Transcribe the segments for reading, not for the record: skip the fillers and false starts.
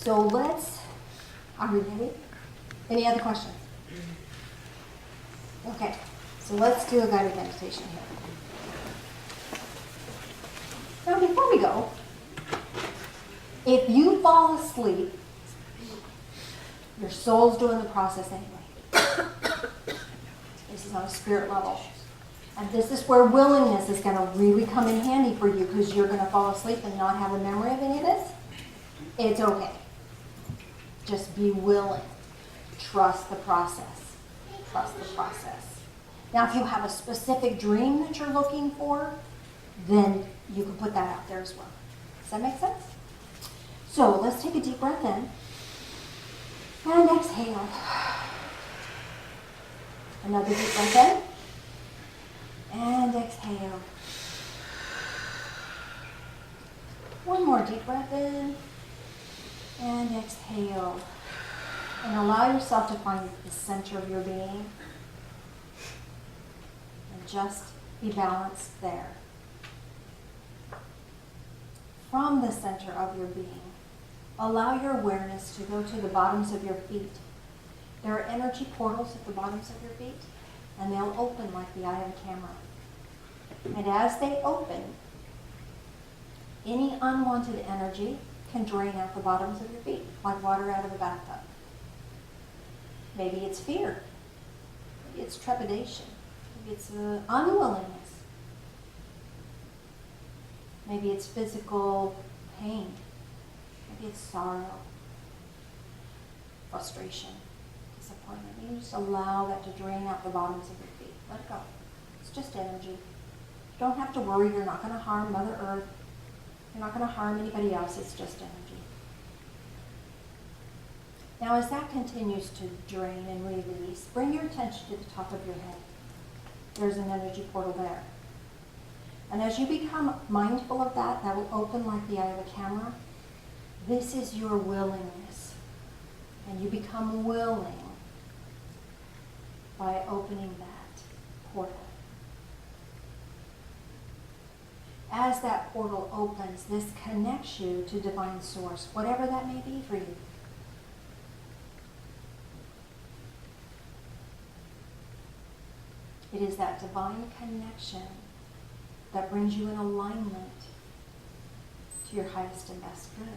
So are we ready? Any other questions? Okay, so let's do a guided meditation here. Now before we go, if you fall asleep, your soul's doing the process anyway. This is on a spirit level. And this is where willingness is going to really come in handy for you, because you're going to fall asleep and not have a memory of any of this. It's okay. Just be willing. Trust the process. Trust the process. Now, if you have a specific dream that you're looking for, then you can put that out there as well. Does that make sense? So let's take a deep breath in and exhale. Another deep breath in and exhale. One more deep breath in and exhale. And allow yourself to find the center of your being and just be balanced there. From the center of your being, allow your awareness to go to the bottoms of your feet. There are energy portals at the bottoms of your feet, and they'll open like the eye of a camera. And as they open, any unwanted energy can drain out the bottoms of your feet, like water out of a bathtub. Maybe it's fear. Maybe it's trepidation. Maybe it's unwillingness. Maybe it's physical pain. Maybe it's sorrow, frustration, disappointment. You just allow that to drain out the bottoms of your feet. Let it go. It's just energy. You don't have to worry. You're not going to harm Mother Earth. You're not going to harm anybody else. It's just energy. Now, as that continues to drain and release, bring your attention to the top of your head. There's an energy portal there. And as you become mindful of that, that will open like the eye of a camera. This is your willingness. And you become willing by opening that portal. As that portal opens, this connects you to divine source, whatever that may be for you. It is that divine connection that brings you in alignment to your highest and best good.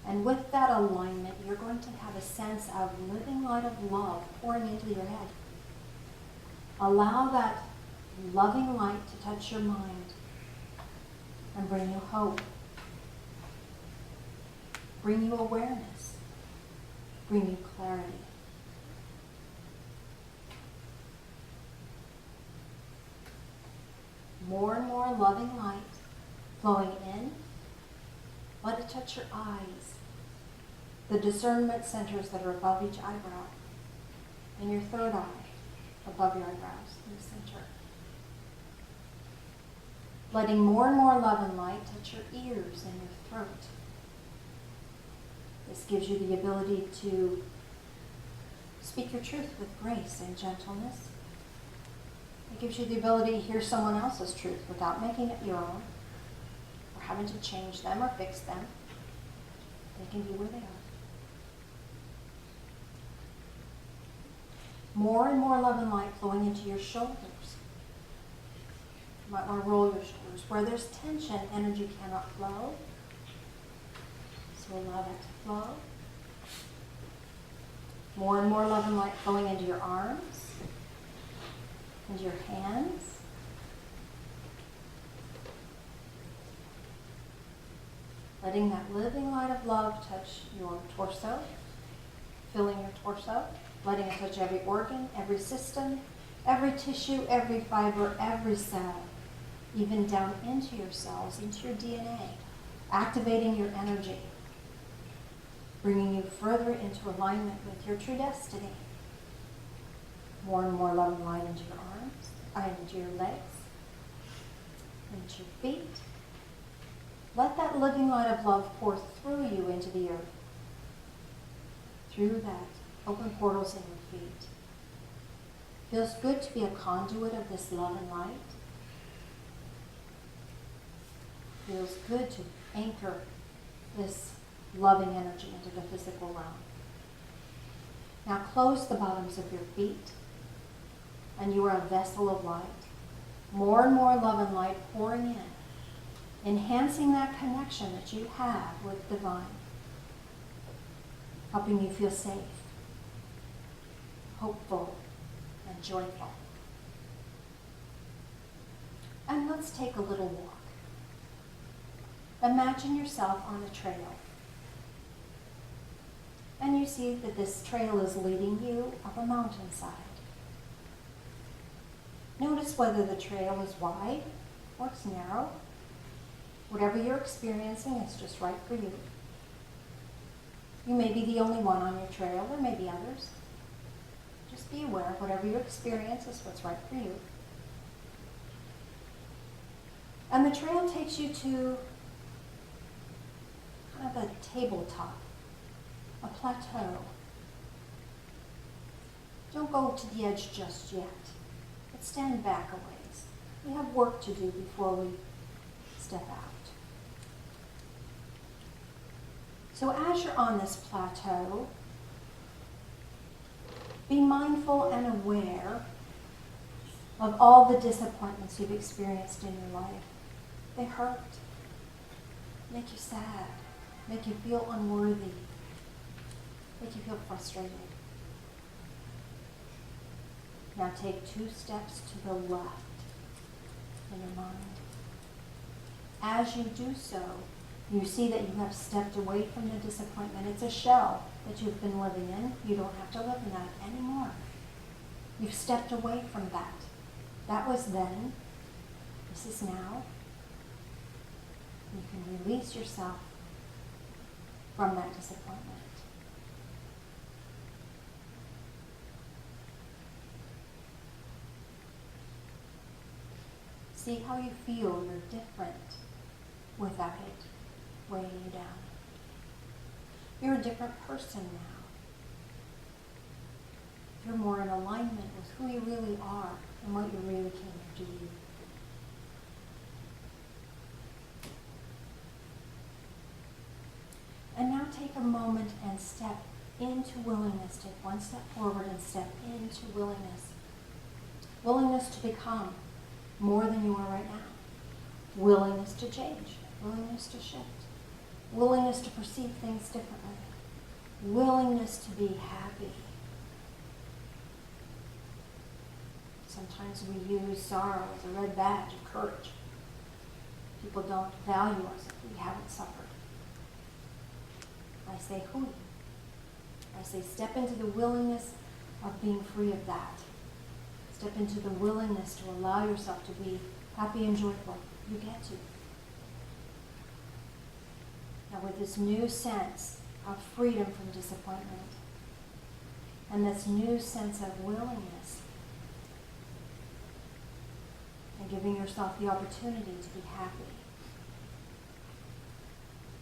And with that alignment, you're going to have a sense of living light of love pouring into your head. Allow that loving light to touch your mind and bring you hope, bring you awareness, bring you clarity. More and more loving light flowing in. Let it touch your eyes, the discernment centers that are above each eyebrow, and your third eye above your eyebrows in the center. Letting more and more love and light touch your ears and your throat. This gives you the ability to speak your truth with grace and gentleness. It gives you the ability to hear someone else's truth without making it your own, or having to change them or fix them. They can be where they are. More and more love and light flowing into your shoulders. You might want to roll your shoulders. Where there's tension, energy cannot flow. So allow that to flow. More and more love and light flowing into your arms, into your hands. Letting that living light of love touch your torso, filling your torso, letting it touch every organ, every system, every tissue, every fiber, every cell, even down into your cells, into your DNA, activating your energy, bringing you further into alignment with your true destiny. More and more love and light into your arms, into your legs, into your feet. Let that living light of love pour through you into the earth, through that open portals in your feet. Feels good to be a conduit of this love and light. Feels good to anchor this loving energy into the physical realm. Now close the bottoms of your feet, and you are a vessel of light. More and more love and light pouring in, enhancing that connection that you have with divine, helping you feel safe, hopeful, and joyful. And let's take a little walk. Imagine yourself on a trail. And you see that this trail is leading you up a mountainside. Notice whether the trail is wide or it's narrow. Whatever you're experiencing is just right for you. You may be the only one on your trail. There may be others. Just be aware, whatever you experience is what's right for you. And the trail takes you to kind of a tabletop, a plateau. Don't go to the edge just yet, but stand back a ways. We have work to do before we step out. So as you're on this plateau, be mindful and aware of all the disappointments you've experienced in your life. They hurt, make you sad, make you feel unworthy, make you feel frustrated. Now take 2 steps to the left in your mind. As you do so, you see that you have stepped away from the disappointment. It's a shell that you've been living in. You don't have to live in that anymore. You've stepped away from that. That was then. This is now. You can release yourself from that disappointment. See how you feel you're different without it weighing you down. You're a different person now. You're more in alignment with who you really are and what you really came here to do. And now take a moment and step into willingness. Take 1 step forward and step into willingness. Willingness to become more than you are right now. Willingness to change. Willingness to shift. Willingness to perceive things differently. Willingness to be happy. Sometimes we use sorrow as a red badge of courage. People don't value us if we haven't suffered. I say hui. I say step into the willingness of being free of that. Step into the willingness to allow yourself to be happy and joyful. You get to. Now with this new sense of freedom from disappointment and this new sense of willingness and giving yourself the opportunity to be happy,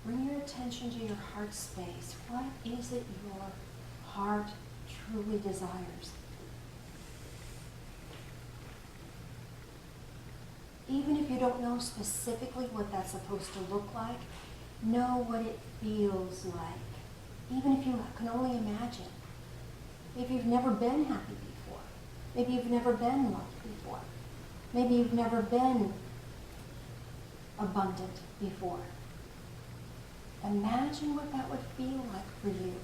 bring your attention to your heart space. What is it your heart truly desires? Even if you don't know specifically what that's supposed to look like, know what it feels like. Even if you can only imagine. Maybe you've never been happy before. Maybe you've never been loved before. Maybe you've never been abundant before. Imagine what that would feel like for you.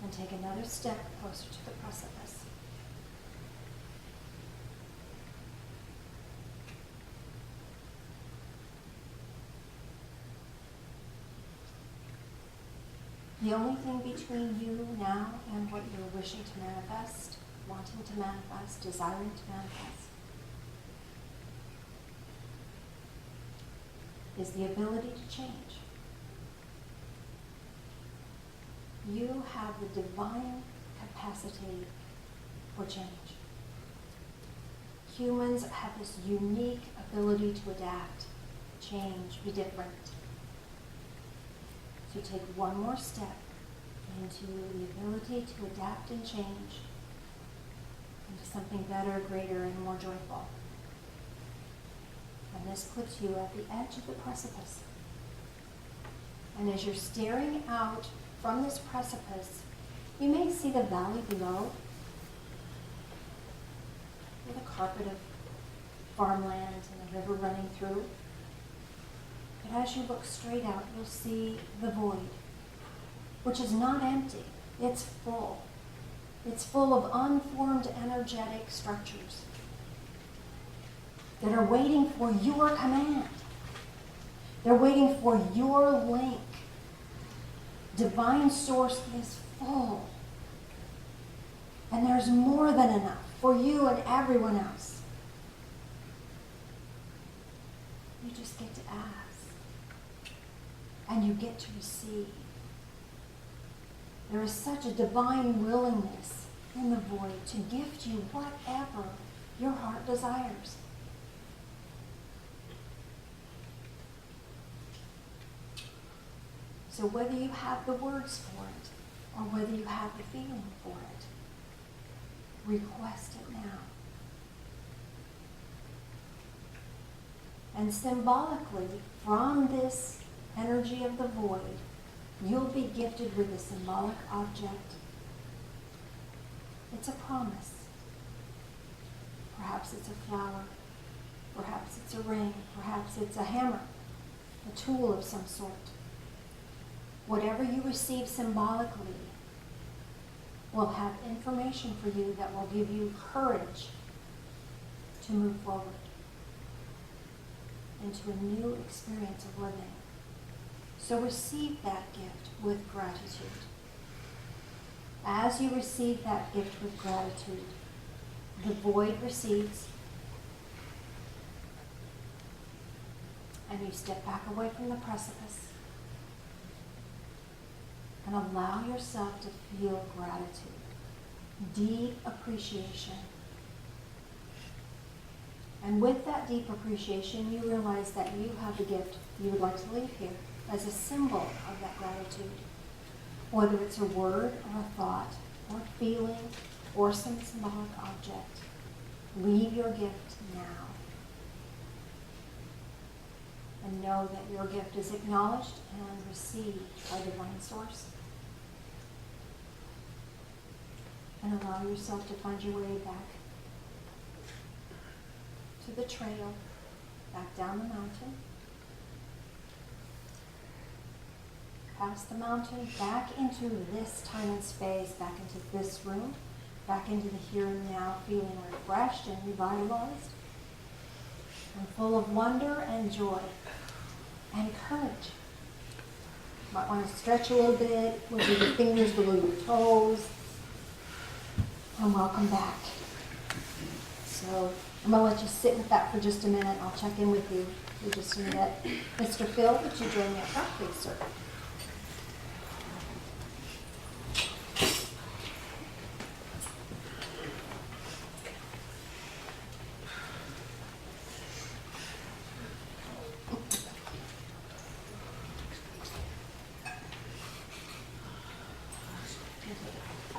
And take another step closer to the precipice. The only thing between you now and what you're wishing to manifest, wanting to manifest, desiring to manifest, is the ability to change. You have the divine capacity for change. Humans have this unique ability to adapt, change, be different. So take one more step into the ability to adapt and change into something better, greater, and more joyful. And this puts you at the edge of the precipice. And as you're staring out from this precipice, you may see the valley below with a carpet of farmland and a river running through. But as you look straight out, you'll see the void, which is not empty. It's full. It's full of unformed energetic structures that are waiting for your command. They're waiting for your link. Divine source is full. And there's more than enough for you and everyone else. You just get to ask. And you get to receive. There is such a divine willingness in the void to gift you whatever your heart desires. So whether you have the words for it or whether you have the feeling for it, request it now. And symbolically, from this energy of the void, you'll be gifted with a symbolic object. It's a promise. Perhaps it's a flower. Perhaps it's a ring. Perhaps it's a hammer, a tool of some sort. Whatever you receive symbolically will have information for you that will give you courage to move forward into a new experience of living. So receive that gift with gratitude. As you receive that gift with gratitude, the void recedes, and you step back away from the precipice and allow yourself to feel gratitude, deep appreciation. And with that deep appreciation, you realize that you have a gift you would like to leave here as a symbol of that gratitude. Whether it's a word or a thought or a feeling or some symbolic object, leave your gift now. And know that your gift is acknowledged and received by Divine Source. And allow yourself to find your way back to the trail, back down the mountain, past the mountain, back into this time and space, back into this room, back into the here and now, feeling refreshed and revitalized, and full of wonder and joy and courage. You might want to stretch a little bit, with your fingers below your toes, and welcome back. So I'm going to let you sit with that for just a minute. I'll check in with you in just a minute. Mr. Phil, would you join me up front, please, sir?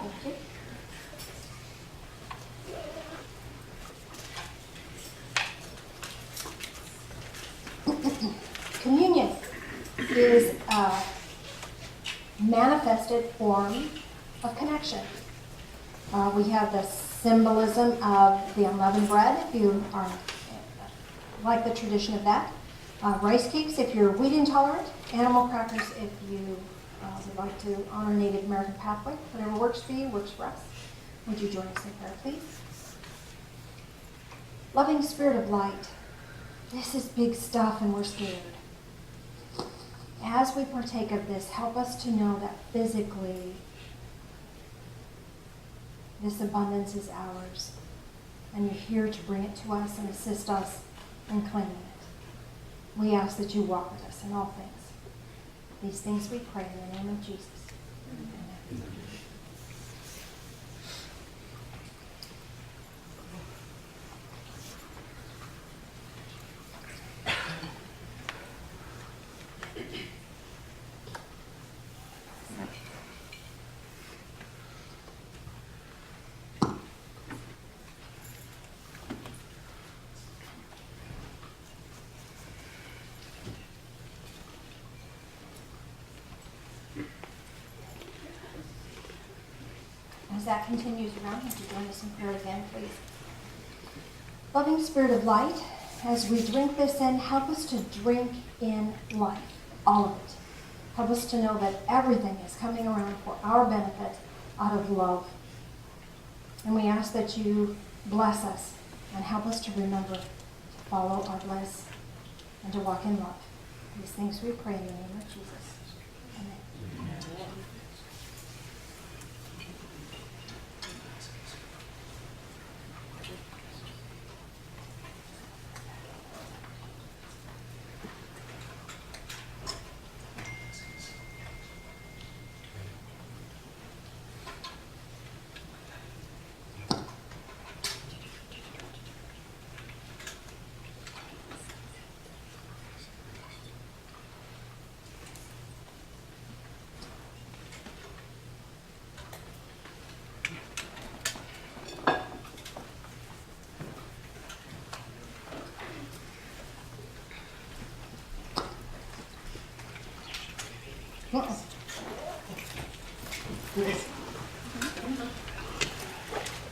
Thank you. Communion is a manifested form of connection. We have the symbolism of the unleavened bread, if you are like the tradition of that. Rice cakes, if you're wheat intolerant. Animal crackers, if you would like to honor Native American pathway. Whatever works for you, works for us. Would you join us in prayer, please? Loving Spirit of light, this is big stuff and we're scared. As we partake of this, help us to know that physically this abundance is ours. And you're here to bring it to us and assist us in claiming it. We ask that you walk with us in all things. These things we pray in the name of Jesus. Amen. as that continues around, would you join us in prayer again, please? Loving Spirit of light, as we drink this in, help us to drink in life, all of it. Help us to know that everything is coming around for our benefit out of love. And we ask that you bless us and help us to remember to follow our bliss and to walk in love. These things we pray in the name of Jesus. Amen.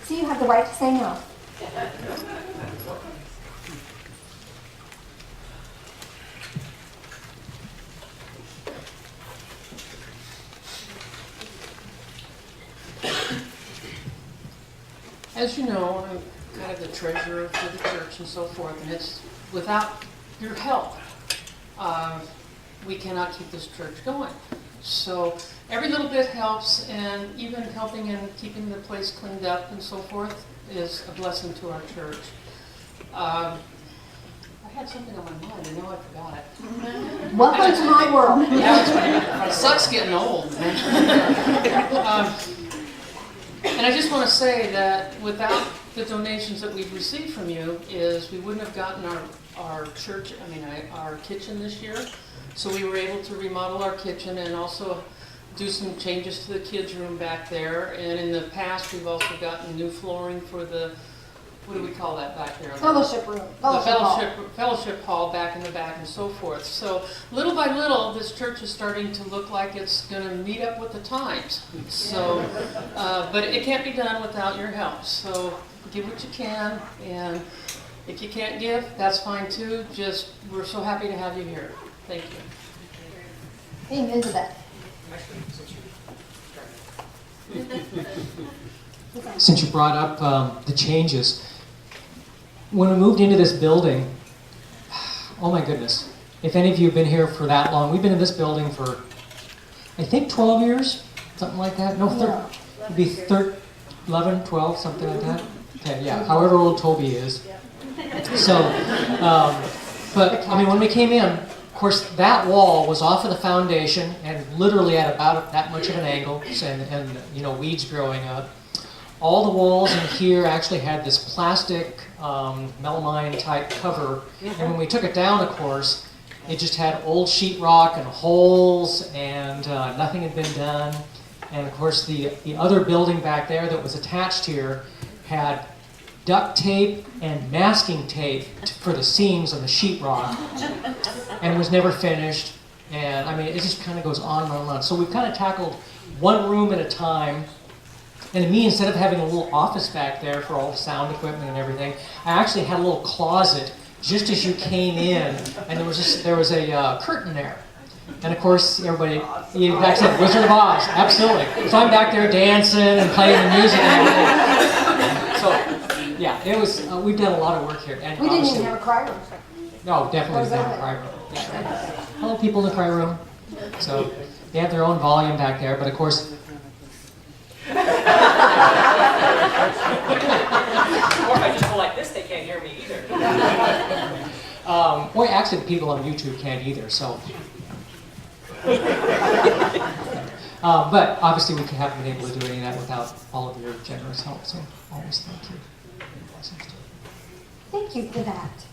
See, you have the right to say no. As you know, I'm kind of the treasurer for the church and so forth, and it's without your help, we cannot keep this church going. So every little bit helps, and even helping in keeping the place cleaned up and so forth is a blessing to our church. I had something on my mind, I know I forgot it. Welcome to my world. Yeah, it sucks getting old. And I just want to say that without the donations that we've received from you, is we wouldn't have gotten our church, our kitchen this year. So we were able to remodel our kitchen and also do some changes to the kids' room back there. And in the past, we've also gotten new flooring for the, what do we call that back there? Fellowship room. Fellowship hall back in the back and so forth. So little by little, this church is starting to look like it's going to meet up with the times. So, but it can't be done without your help. So give what you can, and if you can't give, that's fine too. Just, we're so happy to have you here. Thank you. Amen to that. Since you brought up the changes, when we moved into this building, oh my goodness, if any of you have been here for that long, we've been in this building for, I think 12 years, something like that. No, it'd be 11, 12, something like that. Okay, yeah, however old Toby is. So, but I mean, when we came in, of course, that wall was off of the foundation and literally at about that much of an angle, and you know, weeds growing up. All the walls in here actually had this plastic melamine type cover, and when we took it down, of course, it just had old sheetrock and holes, and nothing had been done. And of course, the other building back there that was attached here had duct tape and masking tape for the seams of the sheetrock, and was never finished. And I mean, it just kind of goes on and on and on. So we've kind of tackled one room at a time. And me, instead of having a little office back there for all the sound equipment and everything, I actually had a little closet just as you came in, and there was a curtain there. And of course, everybody, back said Wizard of Oz, absolutely. So I'm back there dancing and playing the music and everything. So yeah, it was. We've done a lot of work here. And We didn't even have a cry room. No, definitely didn't have a cry room. Yeah. Hello, people in the cry room. So they have their own volume back there, but of course. Or if I just go like this, they can't hear me either. Well, actually, the people on YouTube can't either, so. But obviously, we haven't been able to do any of that without all of your generous help, so always thank you. Thank you for that.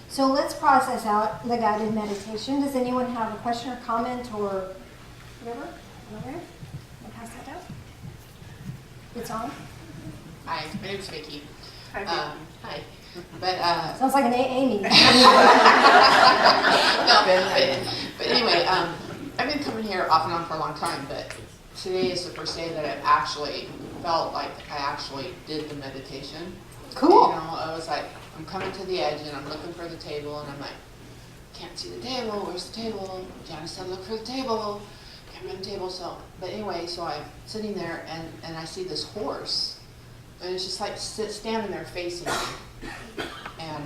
So let's process out the guided meditation. Does anyone have a question or comment or whatever? Over here? Pass that out. It's on. Hi, my name's Vicki. Hi. Hi. But Sounds like an AA meeting. no, but anyway, I've been coming here off and on for a long time, but today is the first day that I've actually felt like I actually did the meditation. Cool. You know, I was like, I'm coming to the edge and I'm looking for the table and I'm like, can't see the table, where's the table? Janice said, look for the table. Can't find the table, so, but anyway, so I'm sitting there and I see this horse. And it's just like standing there facing me. And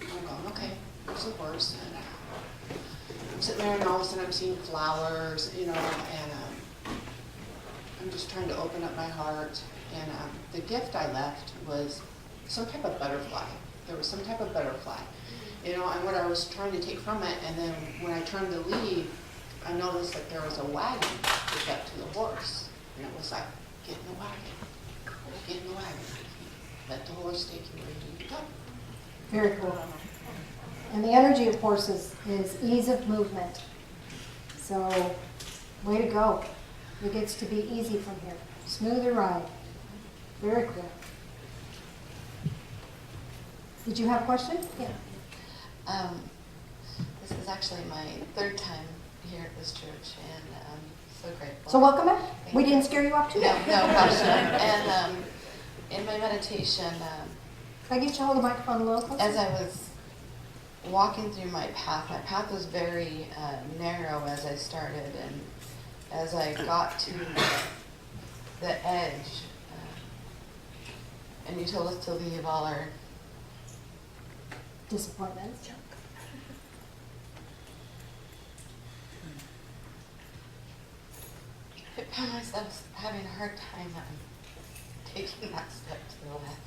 I'm going, okay, there's a horse. And I'm sitting there and all of a sudden I'm seeing flowers, you know, and I'm just trying to open up my heart. And the gift I left was some type of butterfly. There was some type of butterfly, you know, and what I was trying to take from it. And then when I turned to leave, I noticed that there was a wagon that got to the horse. And it was like, get in the wagon, get in the wagon. Let the horse take you where you need to go. Very cool. And the energy of horses is ease of movement. So, way to go. It gets to be easy from here. Smoother ride. Very cool. Did you have a question? Yeah. This is actually my third time here at this church, and I'm so grateful. So welcome back. Thank We you. didn't scare you off too No, much. no question. And in my meditation, Can I get you to hold the microphone a little closer? as I was walking through my path was very narrow as I started, and as I got to the edge, and you told us to leave all our Disappointments. I found myself having a hard time taking that step to the left.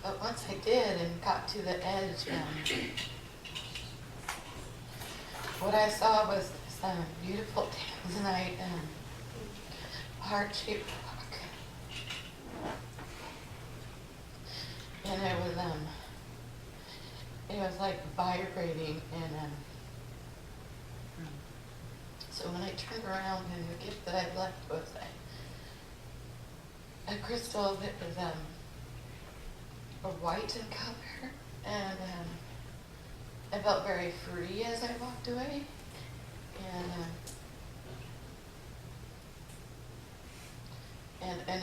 But once I did and got to the edge, what I saw was this beautiful tanzanite heart-shaped rock. And it was like vibrating, and so when I turned around, and the gift that I left was a crystal that was a white in color, and I felt very free as I walked away, and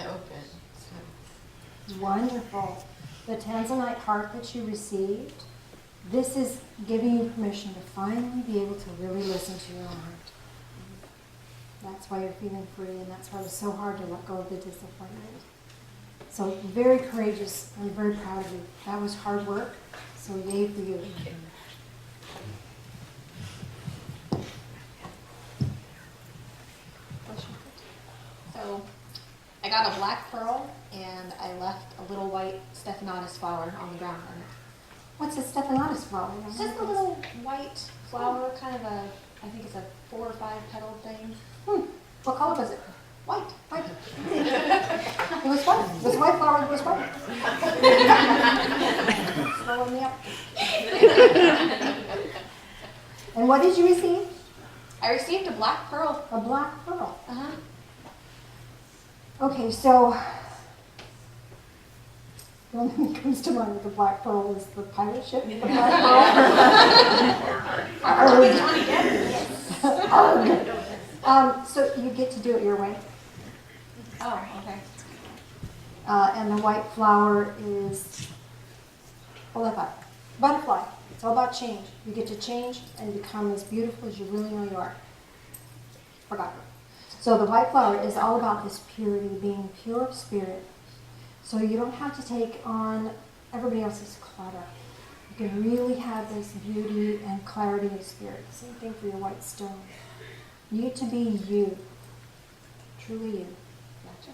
open. So. Wonderful. The Tanzanite heart that you received, this is giving you permission to finally be able to really listen to your own heart. That's why you're feeling free, and that's why it was so hard to let go of the disappointment. So very courageous. I'm very proud of you. That was hard work, so yay for you. So I got a black pearl and I left a little white stephanotis flower on the ground on it. What's a stephanotis flower? It's just a little white flower, kind of a, I think it's a 4 or 5 petal thing. What color was it? White. White. It was white. It was white flower. It was white. Slowing me up. And what did you receive? I received a black pearl. A black pearl. Uh-huh. Okay, so the only thing that comes to mind with the black pearl is the pirate ship. The black pearl. Arg. So you get to do it your way. Oh, okay. And the white flower is, hold that up, butterfly. It's all about change. You get to change and become as beautiful as you really know you are. Forgot her. So the white flower is all about this purity, being pure of spirit. So you don't have to take on everybody else's clutter. You can really have this beauty and clarity of spirit. Same thing for your white stone. You get to be you. Truly you. Gotcha.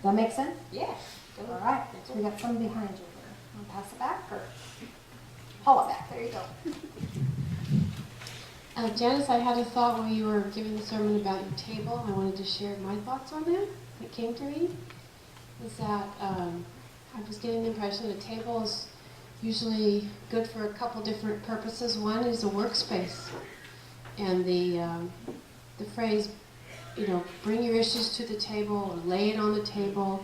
That make sense? Yeah. All right. So we got some behind you here. I'll pass it back or pull it back. There you go. Janice, I had a thought while you were giving the sermon about your table. I wanted to share my thoughts on that. It came to me is that I was getting the impression that a table is usually good for a couple different purposes. One is a workspace, and the phrase, bring your issues to the table or lay it on the table,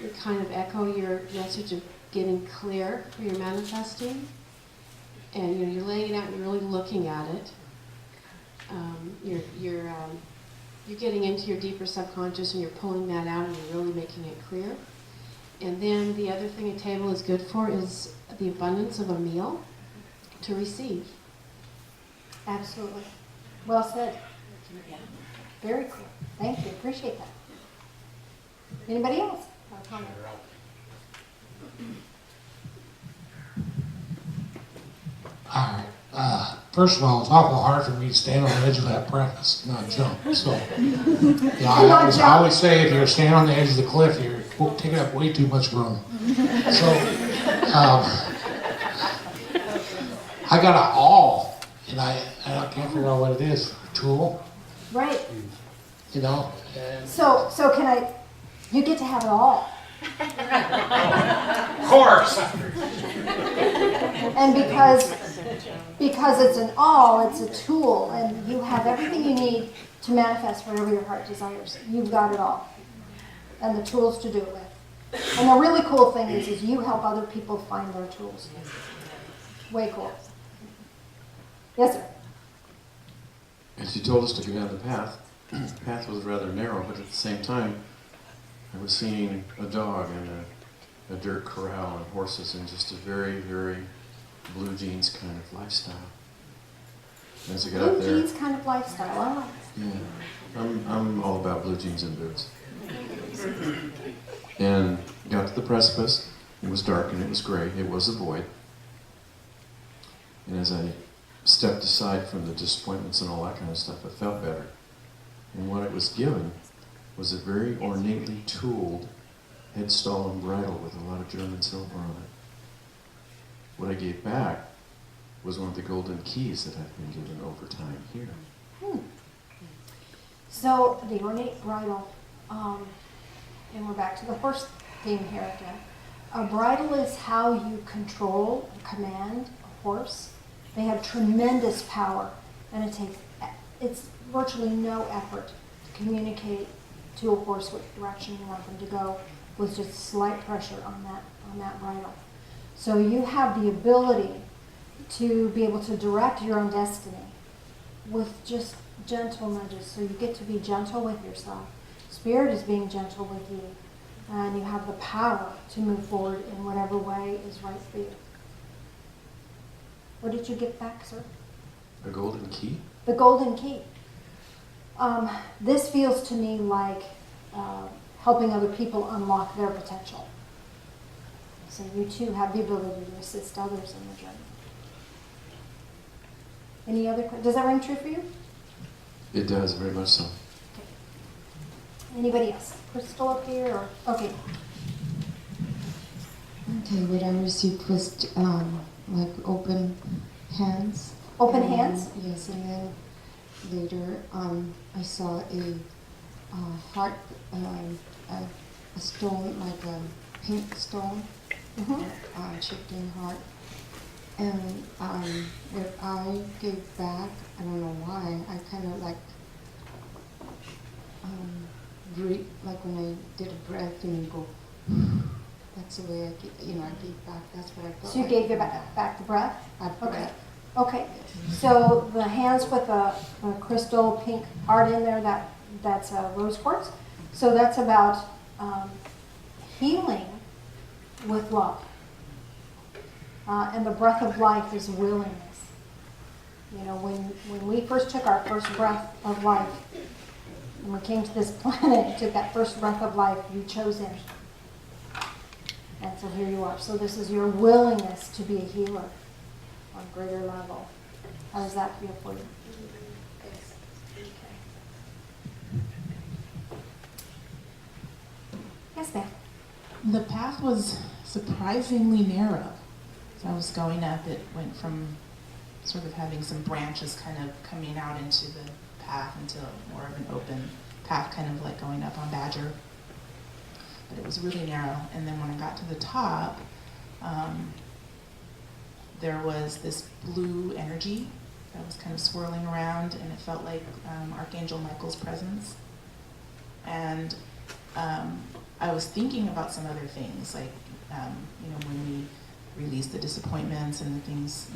would kind of echo your message of getting clear for your manifesting. And you're laying it out and you're really looking at it. you're getting into your deeper subconscious and you're pulling that out and you're really making it clear. And then the other thing a table is good for is the abundance of a meal to receive. Absolutely. Well said. Very cool. Thank you. Appreciate that. Anybody else? Have a comment? All right. First of all, it's awful hard for me to stand on the edge of that precipice, not jump. So, yeah, I always say if you're standing on the edge of the cliff, you're taking up way too much room. So, I got an awl, and I can't figure out what it is. A tool, Right. you know. And So you get to have it all. of course. And because it's an all, it's a tool, and you have everything you need to manifest whatever your heart desires. You've got it all. And the tools to do it with. And the really cool thing is you help other people find their tools. Way cool. Yes, sir. As you told us to go down the path, the path was rather narrow, but at the same time, I was seeing a dog and a dirt corral and horses and just a very, very blue jeans kind of lifestyle. And as I got up Blue there, jeans kind of lifestyle. I like it. yeah, I'm all about blue jeans and boots. And got to the precipice. It was dark and it was gray. It was a void. And as I stepped aside from the disappointments and all that kind of stuff, I felt better. And what I was given was a very ornately tooled headstall and bridle with a lot of German silver on it. What I gave back was one of the golden keys that I've been given over time here. So the ornate bridle, and we're back to the first theme here again. A bridle is how you control and command a horse. They have tremendous power, and it's virtually no effort to communicate to a horse which direction you want them to go with just slight pressure on that bridle. So you have the ability to be able to direct your own destiny with just gentle nudges. So you get to be gentle with yourself. Spirit is being gentle with you, and you have the power to move forward in whatever way is right for you. What did you get back, sir? A golden key? The golden key. This feels to me like helping other people unlock their potential. So you too have the ability to assist others in the journey. Any other questions? Does that ring true for you? It does, very much so. Anybody else? Crystal up here? Or okay. Okay, what I received was like open hands. Open And hands? Yes, and then later I saw a heart, a stone, like a pink stone, chipped in heart. And what I gave back, I don't know why, I kind of like breathe, like when I did a breath and you go, that's the way I gave back, that's what I felt. So you like gave your back the breath? Okay. Okay. Okay. So the hands with the crystal pink heart in there, that's rose quartz. So that's about healing with love. And the breath of life is willingness. You know, when we first took our first breath of life, when we came to this planet, took that first breath of life, you chose Him. And so here you are. So this is your willingness to be a healer on a greater level. How does that feel for you? Yes, ma'am. The path was surprisingly narrow. As I was going up, it went from sort of having some branches kind of coming out into the path into more of an open path, kind of like going up on Badger. But it was really narrow. And then when I got to the top, there was this blue energy that was kind of swirling around, and it felt like Archangel Michael's presence. And I was thinking about some other things, like when we release the disappointments and the things,